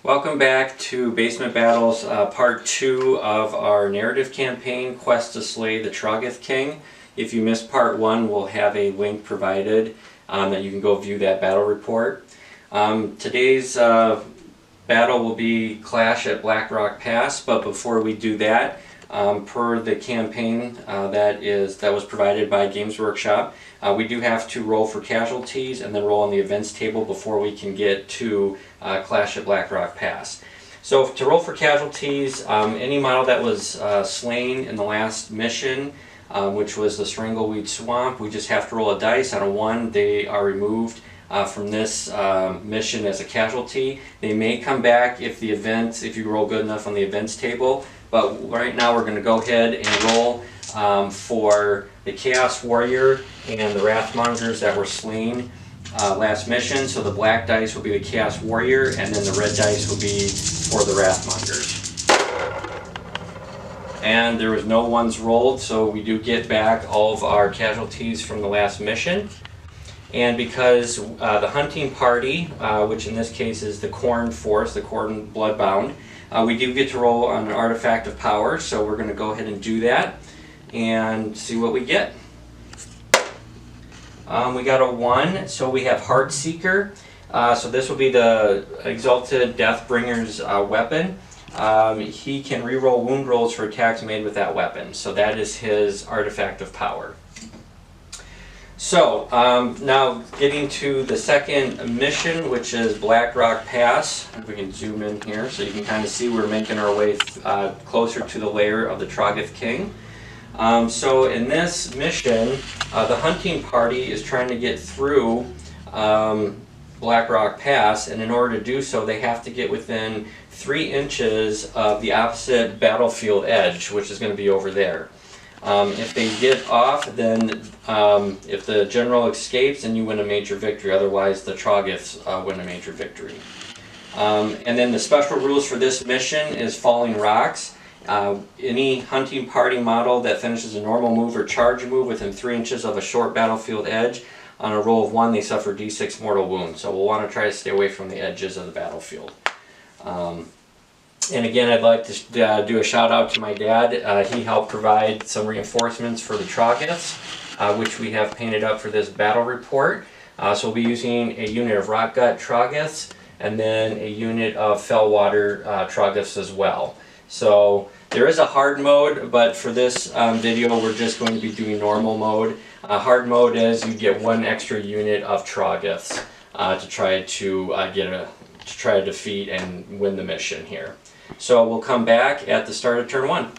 Welcome back to Basement Battles, part 2 of our narrative campaign, Quest to Slay the Troggoth King. If you missed part 1, we'll have a link provided that you can go view that battle report. Today's battle will be Clash at Blackrock Pass, but before we do that, per the campaign that was provided by Games Workshop, we do have to roll for casualties and then roll on the events table before we can get to Clash at Blackrock Pass. So to roll for casualties, any model that was slain in the last mission, which was the Strangleweed Swamp, we just have to roll a dice. On a 1, they are removed from this mission as a casualty. They may come back if you roll good enough on the events table, but right now we're going to go ahead and roll for the Chaos Warrior and the Wrathmongers that were slain last mission. So the black dice will be the Chaos Warrior, and then the red dice will be for the Wrathmongers. And there was no ones rolled, so we do get back all of our casualties from the last mission. And because the hunting party, which in this case is the Khorne Force, the Khorne Bloodbound, we do get to roll on an Artifact of Power, so we're going to go ahead and do that and see what we get. We got a 1, so we have Heartseeker. So this will be the Exalted Deathbringer's weapon. He can reroll wound rolls for attacks made with that weapon, so that is his Artifact of Power. So, now getting to the second mission, which is Blackrock Pass. If we can zoom in here so you can kind of see we're making our way closer to the lair of the Troggoth King. So in this mission, the hunting party is trying to get through Blackrock Pass, and in order to do so they have to get within 3 inches of the opposite battlefield edge, which is going to be over there. If they get off, then if the general escapes, then you win a major victory. Otherwise, the Troggoths win a major victory. And then the special rules for this mission is Falling Rocks. Any hunting party model that finishes a normal move or charge move within 3 inches of a short battlefield edge, on a roll of 1, they suffer d6 mortal wounds. So we'll want to try to stay away from the edges of the battlefield. And again, I'd like to do a shout out to my dad. He helped provide some reinforcements for the Troggoths, which we have painted up for this battle report. So we'll be using a unit of Rotgut Troggoths and then a unit of Fellwater Troggoths as well. So there is a hard mode, but for this video we're just going to be doing normal mode. Hard mode is you get 1 extra unit of Troggoths to try to defeat and win the mission here. So we'll come back at the start of turn 1.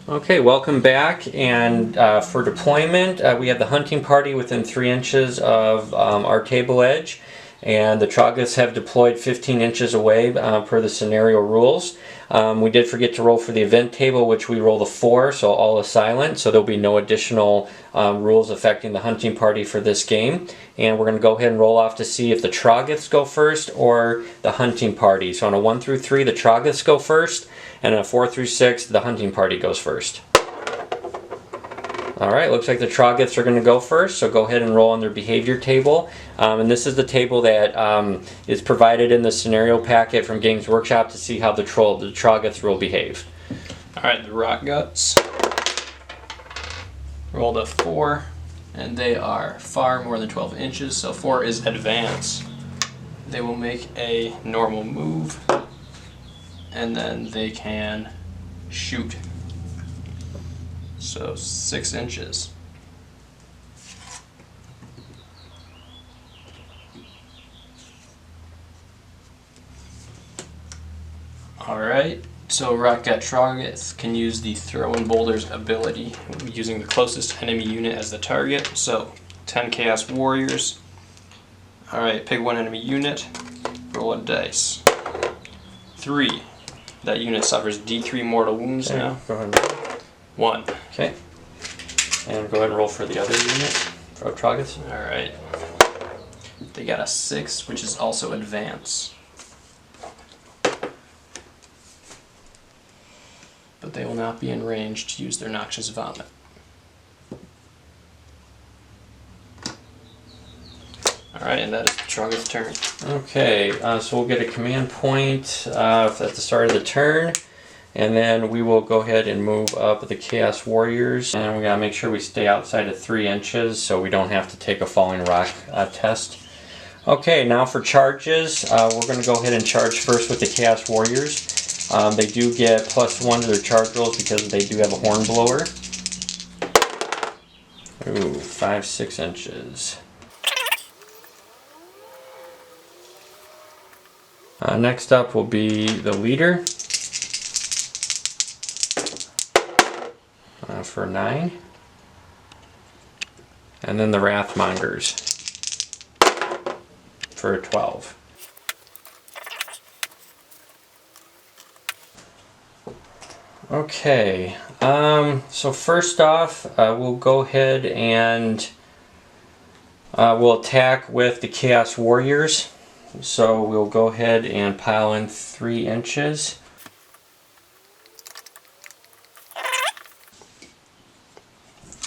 Okay, welcome back, and for deployment we have the hunting party within 3 inches of our table edge, and the Troggoths have deployed 15 inches away per the scenario rules. We did forget to roll for the event table, which we rolled a 4, so all is silent, so there'll be no additional rules affecting the hunting party for this game. And we're going to go ahead and roll off to see if the Troggoths go first or the hunting party. So on a 1 through 3, the Troggoths go first, and on a 4 through 6, the hunting party goes first. Alright, looks like the Troggoths are going to go first, so go ahead and roll on their behavior table. And this is the table that is provided in the scenario packet from Games Workshop to see how the Troggoths will behave. Alright, the Rotguts rolled a 4, and they are far more than 12 inches, so 4 is advance. They will make a normal move, and then they can shoot. So 6 inches. Alright, so Rotgut Troggoth can use the Throw in Boulders ability, using the closest enemy unit as the target. So 10 Chaos Warriors. Alright, pick 1 enemy unit, roll a dice. 3. That unit suffers d3 mortal wounds now. Go ahead. 1. Okay. And go ahead and roll for the other unit for Troggoths. Alright. They got a 6, which is also advance. But they will not be in range to use their Noxious Vomit. Alright, and that is the Troggoth's turn. Okay, so we'll get a command point at the start of the turn, and then we will go ahead and move up the Chaos Warriors, and we gotta make sure we stay outside of 3 inches so we don't have to take a falling rock test. Okay, now for charges, we're gonna go ahead and charge first with the Chaos Warriors. They do get +1 to their charge rolls because they do have a horn blower. Ooh, 5-6 inches. Next up will be the leader for 9, and then the Wrathmongers for 12. Okay, so first off, we'll go ahead and we'll attack with the Chaos Warriors. So we'll go ahead and pile in 3 inches.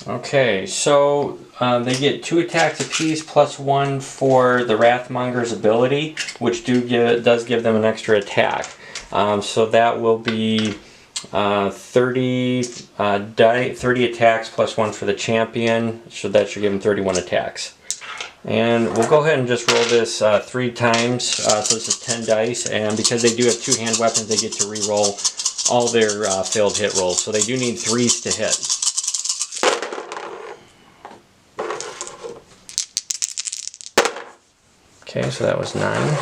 Okay, so they get 2 attacks apiece +1 for the Wrathmonger's ability, which does give them an extra attack. So that will be 30 attacks +1 for the champion, so that should give them 31 attacks. And we'll go ahead and just roll this 3 times, so this is 10 dice, and because they do have 2 hand weapons, they get to re-roll all their failed hit rolls, so they do need 3s to hit. Okay, so that was 9.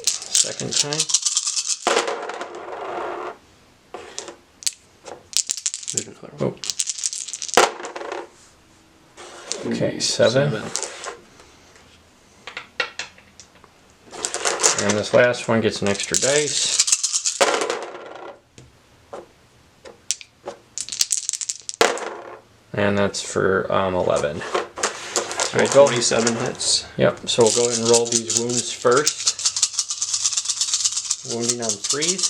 Second time. There's another one. Oh. Okay, 7. And this last one gets an extra dice. And that's for 11. So Alright, 27 hits. Yep, so we'll go ahead and roll these wounds first. Wounding on 3s.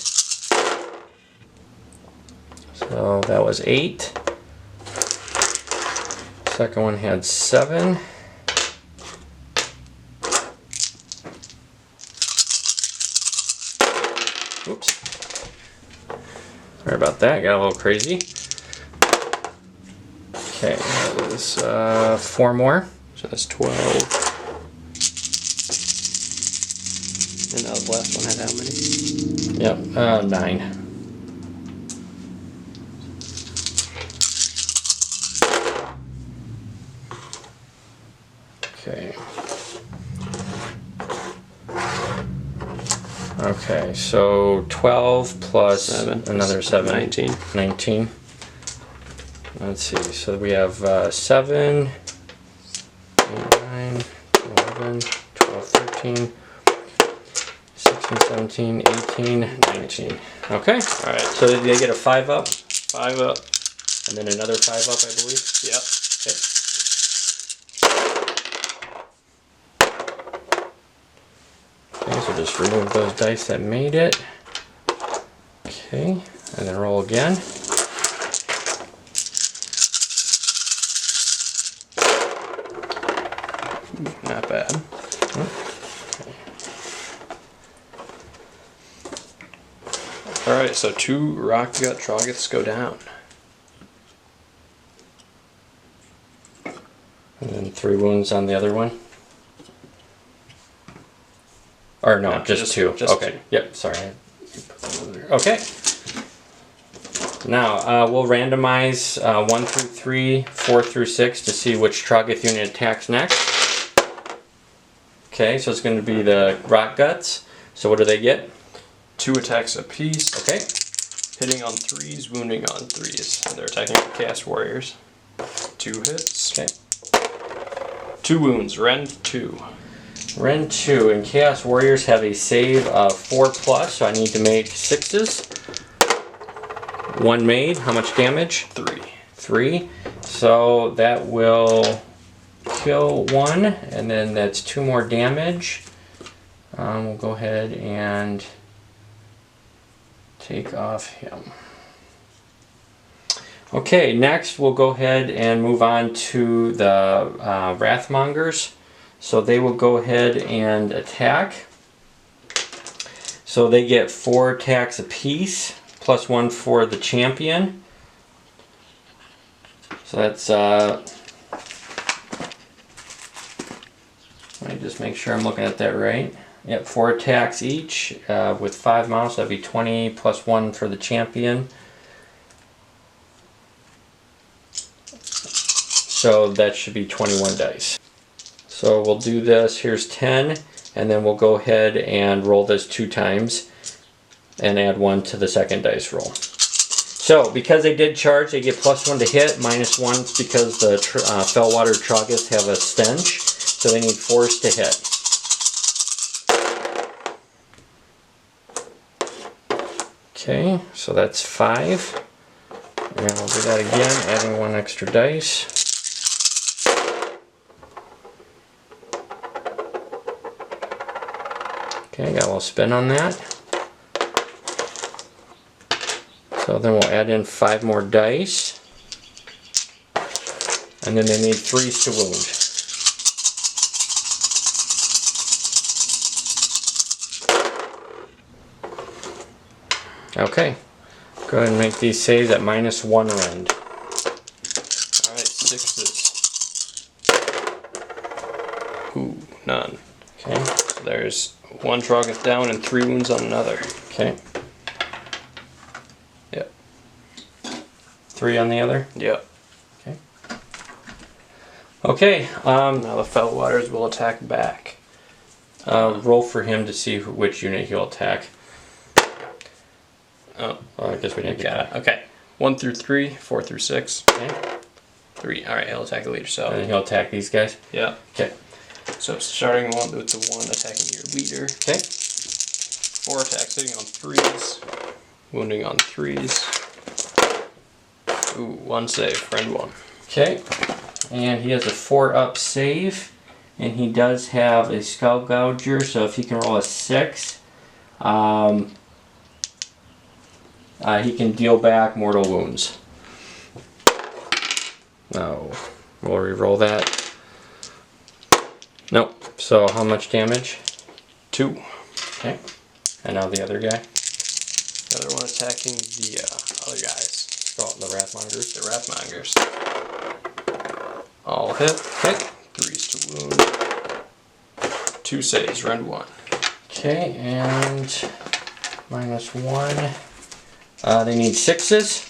So that was 8. Second one had 7. Oops. Sorry about that, got a little crazy. Okay, that is 4 more. So that's 12. And now the last one had how many? Yep, 9. Okay. Okay, so 12 plus 7. another 7. 19. 19. Let's see, so we have 7, 8, 9, 11, 12, 13, 16, 17, 18, 19. Okay, alright, so they get a 5 up, 5 up. and then another 5 up, I believe. Yep. Okay, so just remove those dice that made it. Okay, and then roll again. Not bad. Alright, so 2 rock gut Troggoths go down. And then 3 wounds on the other one. Or no, No, just 2. just okay. 2. Yep, sorry. Okay. Now, we'll randomize 1 through 3, 4 through 6 to see which Troggoth unit attacks next. Okay, so it's going to be the Rock Guts. So what do they get? 2 attacks apiece. Okay. Hitting on 3s, wounding on 3s. And they're attacking the Chaos Warriors. 2 hits. Okay. 2 wounds. Rend 2. Ren 2 and Chaos Warriors have a save of 4+, so I need to make 6s. 1 made. How much damage? 3. 3. So that will kill 1, and then that's 2 more damage. We'll go ahead and take off him. Okay, next we'll go ahead and move on to the Wrathmongers. So they will go ahead and attack. So they get 4 attacks apiece, plus 1 for the champion. So that's, let me just make sure I'm looking at that right. Yep, 4 attacks each with 5 mounts. That'd be 20 plus 1 for the champion. So that should be 21 dice. So we'll do this. Here's 10, and then we'll go ahead and roll this 2 times and add 1 to the second dice roll. So because they did charge, they get plus 1 to hit, minus 1 because the Fellwater Troggoths have a stench, so they need force to hit. Okay, so that's 5. And we'll do that again, adding 1 extra dice. Okay, got a little spin on that. So then we'll add in 5 more dice. And then they need 3s to wound. Okay, go ahead and make these saves at minus 1 rend. Alright, 6s. Ooh, none. Okay. So there's 1 Troggoth down and 3 wounds on another. Okay. Yep. 3 on the other? Yep. Okay. Okay, Now the Fellwaters will attack back. roll for him to see which unit he'll attack. Oh, I guess we didn't get got that. it. Okay. 1 through 3, 4 through 6. Okay. 3. Alright, he'll attack the leader, so. And then he'll attack these guys? Yeah. Okay. So starting with the 1 attacking your leader. Okay. 4 attacks, hitting on 3s. Wounding on 3s. Ooh, 1 save, friend 1. Okay. And he has a 4-up save. And he does have a Skull Gouger, so if he can roll a 6, he can deal back mortal wounds. No. We'll re-roll that. Nope. So how much damage? 2. Okay. And now the other guy? The other one attacking the other guys. Oh, the Wrathmongers. The Wrathmongers. All hit. Okay. 3s to wound. 2 saves, rend 1. Okay, and minus 1. They need 6s.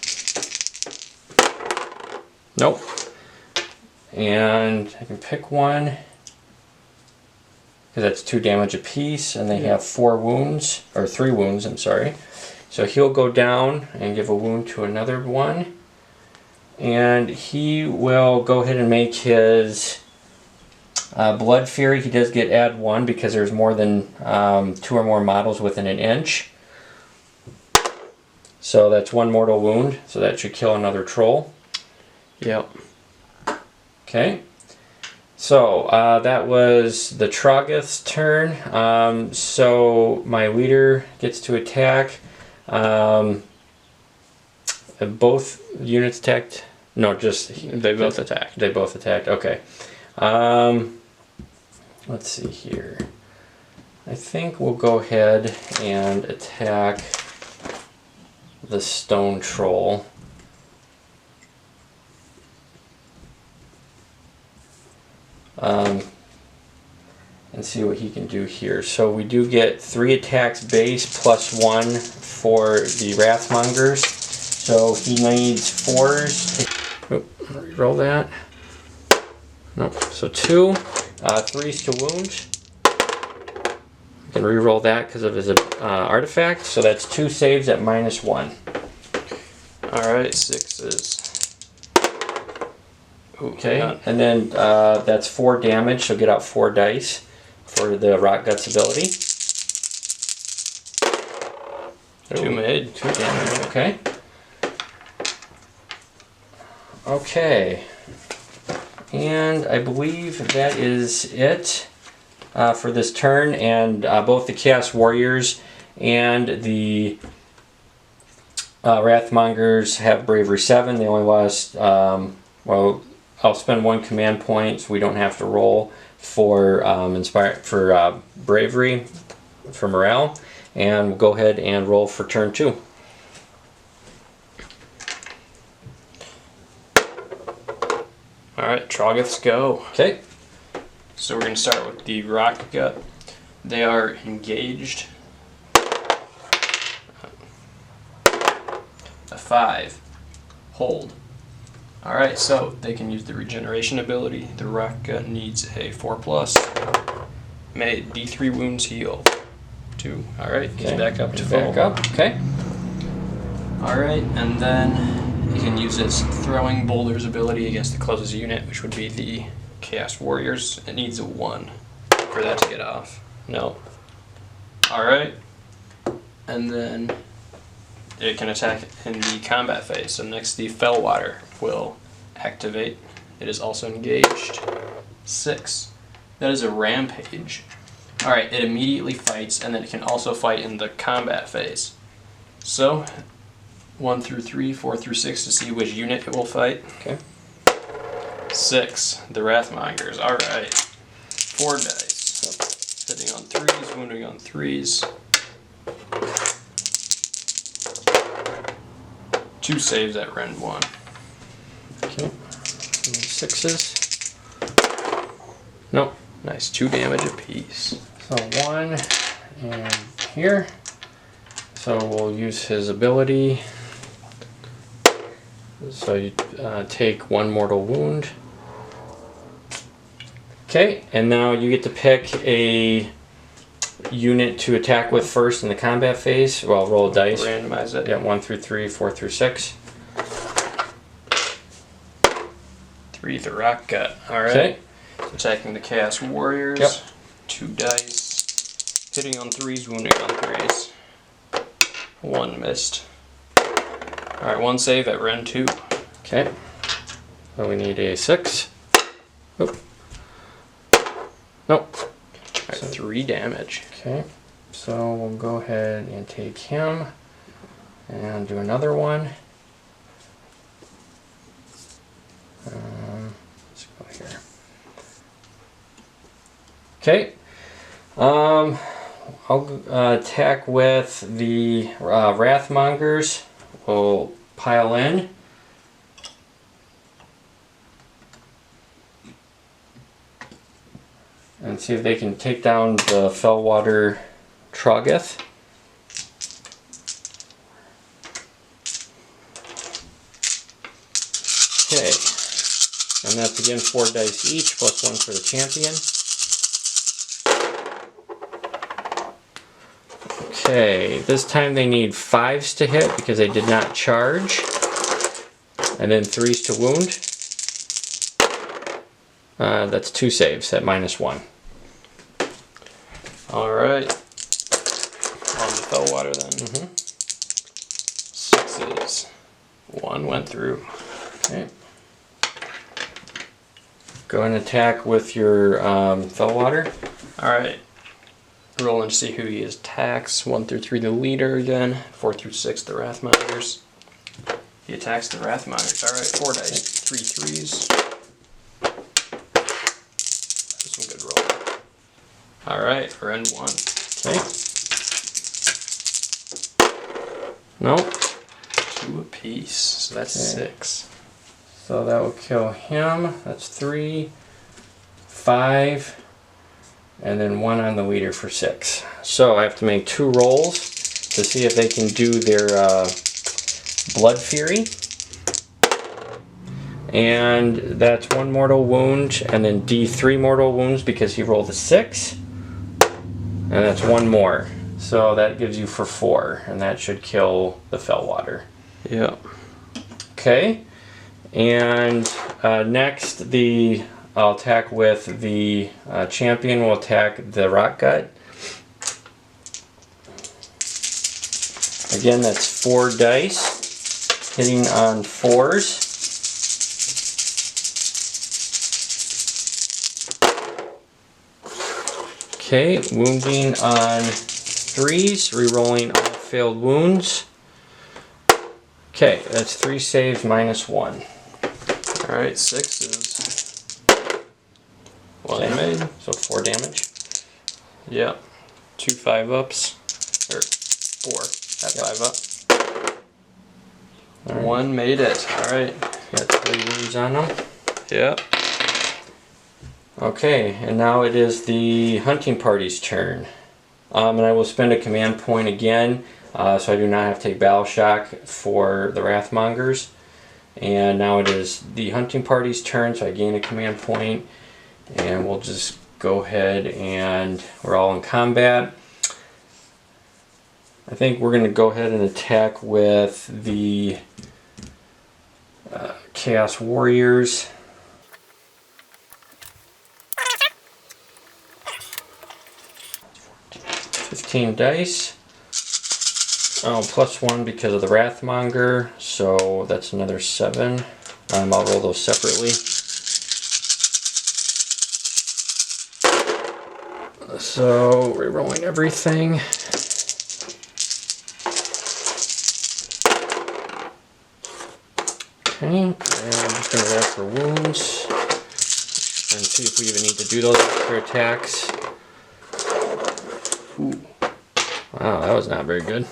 Nope. And I can pick one. Because that's 2 damage apiece, and they have 4 wounds, or 3 wounds, I'm sorry. So he'll go down and give a wound to another one. And he will go ahead and make his Blood Fury. He does get add 1 because there's more than 2 or more models within an inch. So that's 1 mortal wound, so that should kill another troll. Yep. Okay. So that was the Troggoth's turn. So my leader gets to attack. Both units attacked. No, just They both attacked. They both attacked. Okay. Let's see here. I think we'll go ahead and attack the stone troll. And see what he can do here. So we do get 3 attacks base plus 1 for the Wrathmongers. So he needs 4s. Roll that. Nope. So 2. 3s to wound. I can re-roll that because of his artifact. So that's 2 saves at minus 1. Alright, 6s. Okay, None. and then that's 4 damage, so get out 4 dice for the Rot Guts ability. 2 made. 2 damage, okay. Okay, and I believe that is it for this turn, and both the Chaos Warriors and the Wrathmongers have Bravery 7. They only lost, well, I'll spend 1 command point so we don't have to roll for Bravery, for morale. And we'll go ahead and roll for turn 2. Alright, Troggoths go. Okay. So we're going to start with the Rock Gut. They are engaged. A 5. Hold. Alright, so they can use the regeneration ability. The Rock Gut needs a 4+. May D3 wounds heal. 2. Alright, he's back up to full. Back up, okay. Alright, and then he can use his throwing boulders ability against the closest unit, which would be the Chaos Warriors. It needs a 1 for that to get off. No. Alright. And then it can attack in the combat phase. So next the Fellwater will activate. It is also engaged. 6. That is a rampage. Alright, it immediately fights, and then it can also fight in the combat phase. So 1 through 3, 4 through 6 to see which unit it will fight. Okay. 6, the Wrathmongers. Alright. 4 dice. Hitting on 3s, wounding on 3s. 2 saves at rend 1. Okay. 6s. Nope. Nice, 2 damage apiece. So 1 and here. So we'll use his ability. So you take 1 mortal wound. Okay, and now you get to pick a unit to attack with first in the combat phase. Well, roll a dice. Randomize it. Yeah, 1 through 3, 4 through 6. 3, the Rock Gut. Alright. Okay. Attacking the Chaos Warriors. Yep. 2 dice. Hitting on 3s, wounding on 3s. 1 missed. Alright, 1 save at rend 2. Okay. So we need a 6. Oop. Nope. Alright, 3 damage. Okay. So we'll go ahead and take him and do another one. Let's go here. Okay. I'll attack with the Wrathmongers. We'll pile in. And see if they can take down the Fellwater Troggoth. Okay. And that's again 4 dice each, plus 1 for the champion. Okay, this time they need 5s to hit because they did not charge. And then 3s to wound. That's 2 saves at -1. Alright. On the Fellwater then. 6s. 1 went through. Okay. Go and attack with your Fellwater. Alright. Rolling to see who he attacks. 1 through 3 the leader again. 4 through 6 the Wrathmongers. He attacks the Wrathmongers. Alright, 4 dice. 3 3s. Some good roll. Alright, rend 1. Okay. Nope. 2 apiece. So that's Okay. 6. So that will kill him. That's 3, 5, and then 1 on the leader for 6. So I have to make 2 rolls to see if they can do their Blood Fury. And that's 1 mortal wound, and then D3 mortal wounds because he rolled a 6. And that's 1 more. So that gives you for 4, and that should kill the Fellwater. Yeah. Okay. And next, I'll attack with the champion. Will attack the Rock Gut. Again, that's 4 dice, hitting on 4s. Okay, wounding on 3s, re-rolling all failed wounds. Okay, that's 3 saves minus 1. Alright, 6 is 1 Okay. made. So 4 damage. Yep. 2 5-ups. Or 4 at Yep. 5-up. All right. 1 made it. Alright. Got 3 wounds on them. Yep. Okay, and now it is the hunting party's turn. And I will spend a command point again, so I do not have to take battle shock for the Wrathmongers. And now it is the hunting party's turn, so I gain a command point, and we'll just go ahead and we're all in combat. I think we're going to go ahead and attack with the Chaos Warriors. 15 dice. Oh, +1 because of the Wrathmonger, so that's another 7. I'll roll those separately. So, re-rolling everything. Okay, and I'm just going to roll for wounds and see if we even need to do those extra attacks. Ooh. Wow, that was not very good.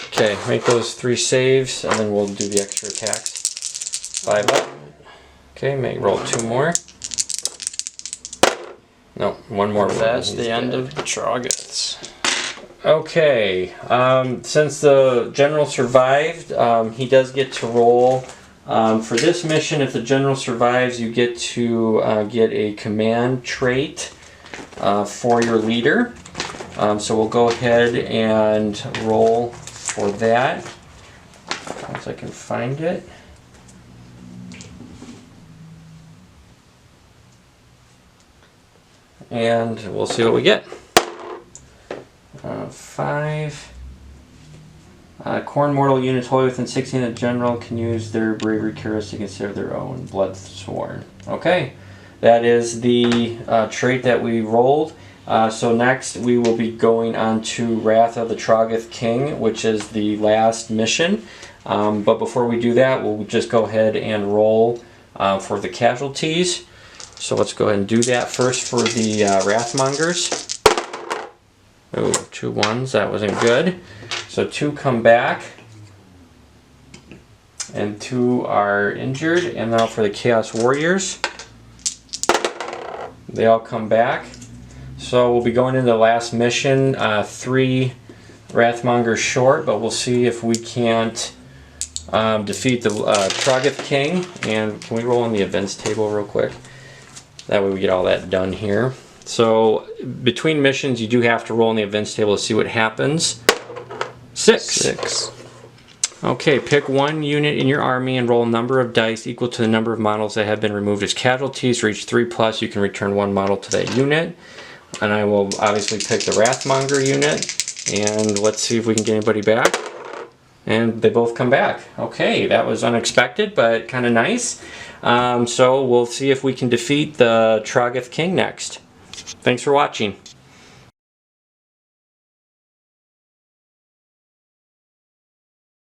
Okay, make those 3 saves, and then we'll do the extra attacks. 5 up. Okay, roll 2 more. No, 1 more. That's the end of the Troggoths. Okay, since the general survived, he does get to roll. For this mission, if the general survives, you get to get a command trait for your leader. So we'll go ahead and roll for that. Once I can find it. And we'll see what we get. 5. Corn mortal units wholly within 16 of the general can use their bravery characteristic instead of their own. Blood sworn. Okay, that is the trait that we rolled. So next we will be going on to Wrath of the Troggoth King, which is the last mission. But before we do that, we'll just go ahead and roll for the casualties. So let's go ahead and do that first for the Wrathmongers. Oh, 2 1s, that wasn't good. So 2 come back, and 2 are injured. And now for the Chaos Warriors, they all come back. So we'll be going into the last mission, 3 Wrathmongers short, but we'll see if we can't defeat the Troggoth King. And can we roll on the events table real quick? That way we get all that done here. So between missions, you do have to roll on the events table to see what happens. 6. Okay, pick 1 unit in your army and roll a number of dice equal to the number of models that have been removed as casualties. Reach 3+, you can return 1 model to that unit. And I will obviously pick the Wrathmonger unit, and let's see if we can get anybody back. And they both come back. Okay, that was unexpected, but kind of nice. So we'll see if we can defeat the Troggoth King next. Thanks for watching.